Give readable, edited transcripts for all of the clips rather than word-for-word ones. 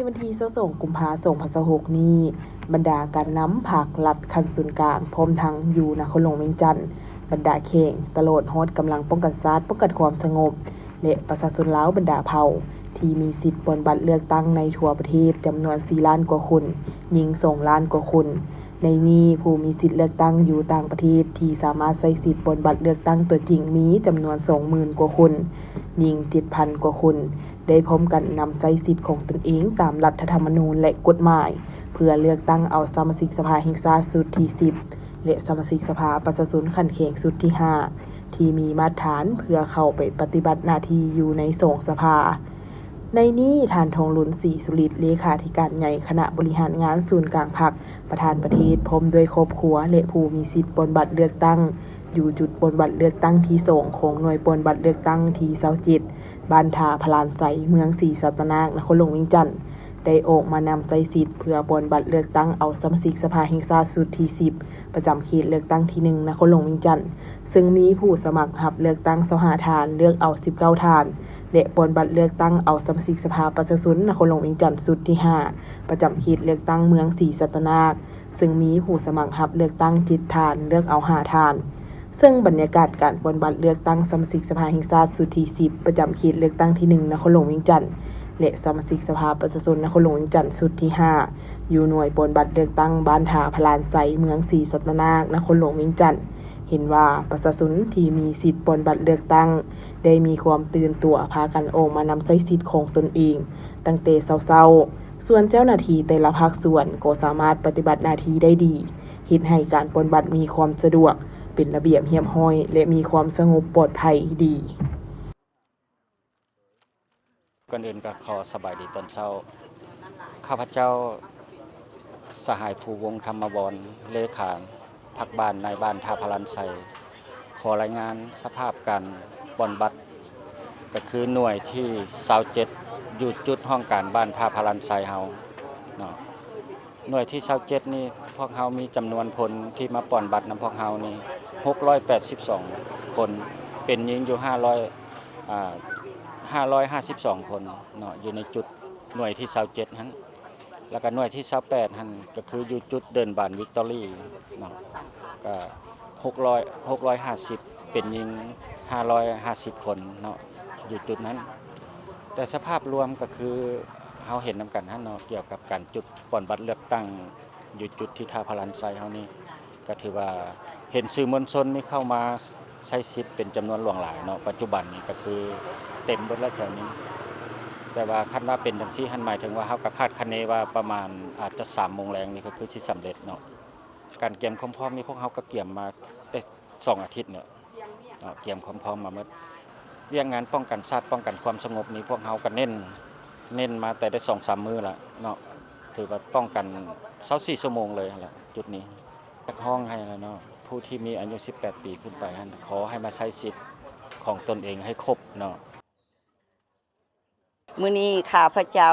วันที่22กุมภาพันธ์2026นี้บรรดาการนำภาครัฐคันศูนย์กลางพร้อมทั้งอยู่นครหลวงเวียงจันทน์บรรดาเข่งตลอดฮอดกำลังป้องกันชาติป้องกันความสงบและประชาชนลาวบรรดาเผ่าที่มีสิทธิ์ปนบัตรเลือกตั้งในทั่วประเทศจำนวน4ล้านกว่าคนยิง2ล้านกว่าคนในนี้ผู้มีสิทธิ์เลือกตั้งอยู่ต่างประเทศที่สามารถใช้สิทธิ์ปนบัตรเลือกตั้งตัวจริงมีจำนวน 20,000 กว่าคนยิง 7,000 กว่าคนได้พร้อมกันนำใช้สิทธิ์ของตนเองตามรัฐธรรมนูญและกฎหมายเพื่อเลือกตั้งเอาสมาชิกสภาแห่งชาติสุดที่10และสมาชิกสภาประชาชนขั้นแข่งสุดที่5ที่มีมาตรฐานเพื่อเข้าไปปฏิบัติหน้าที่อยู่ใน2สภาในนี้ท่านทองหลุนศรีสุฤทธิ์เลขาธิการใหญ่คณะบริหารงานศูนย์กลางพรรคประธานประเทศพร้อมด้วยครอบครัวและผู้มีสิทธิ์ปนบัตรเลือกตั้งอยู่จุดปนบัตรเลือกตั้งที่2ของหน่วยปนบัตรเลือกตั้งที่27บ้านทาพลานไสเมืองศรีสัตนานครหลวงเวียงจันทน์ได้ออกมานำใจสิทธิ์เพื่อปนบัตรเลือกตั้งเอาสมาชิกสภาแห่งชาติสุดที่10ประจำเขตเลือกตั้งที่1นครหลวงเวียงจันทน์ซึ่งมีผู้สมัครรับเลือกตั้ง25ท่านเลือกเอา19ท่านและปนบัตรเลือกตั้งเอาสมาชิกสภาประชาชนนครหลวงเวียงจันทน์สุดที่5ประจำเขตเลือกตั้งเมืองศรีสัตนานซึ่งมีผู้สมัครรับเลือกตั้ง7ท่านเลือกเอา5ท่านซึ่งบรรยากาศการปนบัตรเลือกตั้งสมาชิกสภาแห่งชาติสุดที่10ประจำเขตเลือกตั้งที่1นครหลวงเวียงจันทน์และสมาชิกสภาประชาชนนครหลวงเวียงจันทน์สุดที่5อยู่หน่วยปนบัตรเลือกตั้งบ้านทาพลานไสเมืองศรีสัตนานครหลวงเวียงจันทน์เห็นว่าประชาชนที่มีสิทธิ์ปนบัตรเลือกตั้งได้มีความตื่นตัวพากันออกมานำใช้สิทธิ์ของตนเองตั้งแต่เช้าๆส่วนเจ้าหน้าที่แต่ละภาคส่วนก็สามารถปฏิบัติหน้าที่ได้ดีเฮ็ดให้การปนบัตรมีความสะดวกเป็นระเบียบเรียบร้อยและมีความสงบปลอดภัยดีก่อนอื่นก็ขอสบายดีตอนเช้าข้าพเจ้าสหายภูวงศ์ธรรมบรเลขาพรรคบ้านในบ้านท่าพลันไสขอรายงานสภาพการปนบัตรก็คือหน่วยที่27อยู่จุดห้องการบ้านท่าพลันไสเฮาเนาะหน่วยที่27นี่พวกเฮามีจำนวนคนที่มาปนบัตรนำพวกเฮานี่682คนเป็นหญิงอยู่552คนเนาะอยู่ในจุดหน่วยที่27หั่นแล้วก็หน่วยที่28หั่นก็คืออยู่จุดเดินบานวิกตอรี่เนาะก็650เป็นหญิง550คนเนาะอยู่จุดนั้นแต่สภาพรวมก็คือเฮาเห็นนำกันหั่นเนาะเกี่ยวกับการจุดปนบัตรเลือกตั้งอยู่จุดที่ท่าพลันไสเฮานี่ก็ถือว่าเห็นสื่อมวลชนนี่เข้ามาใช้สิทธิ์เป็นจำนวนหลวงหลายเนาะปัจจุบันนี้ก็คือเต็มเบิดแล้วแถวนี้แต่ว่าคันว่าเป็นจังซี่หั่นหมายถึงว่าเฮาก็คาดคะเนว่าประมาณอาจจะ 3:00 นนี่ก็คือสิสำเร็จเนาะการเตรียมความพร้อมนี่พวกเฮาก็เตรียมมาได้2อาทิตย์เนาะเตรียมความพร้อมมาหมดเรื่องงานป้องกันชาติป้องกันความสงบนี้พวกเฮาก็เน้นมาแต่ได้ 2-3 มื้อละเนาะถือว่าป้องกัน24ชั่วโมงเลยหั่นล่ะจุดนี้จักห้องให้แล้วเนาะผู้ที่มีอายุ18ปีขึ้นไปหั่นขอให้มาใช้สิทธิ์ของตนเองให้ครบเนาะมื้อนี้ข้าพเจ้า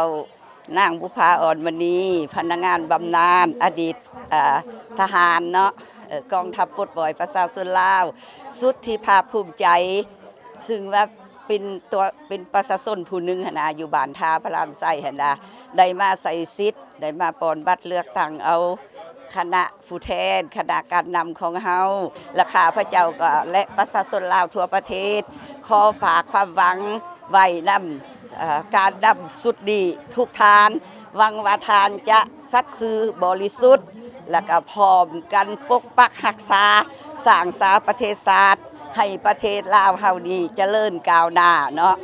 นางบุภาอ่อนมณีพนักงานบำนาญอดีตทหารเนาะกองทัพปลดปล่อยประชาชนลาวสุดที่ภาคภูมิใจซึ่งว่าเป็นประชาชนผู้หนึงหั่นน่ะอยู่บ้านทาพลานไสหั่นน่ะได้มาใส่สิทธิ์ได้มาปนบัตรเลือกตั้งเอาคณะผู้แทนคณะการนำของเฮาและข้าพเจ้าก็และประชาชนลาวทั่วประเทศขอฝากความหวังไว้นำการดำสุดดีทุกทานหวังว่าทานจะสัตย์ซื่อบริสุทธิ์และก็พร้อมกันปกปักรักษาสร้างสาประเทศชาติให้ประเทศลาวเฮานี้เจริญก้าวหน้าเนาะ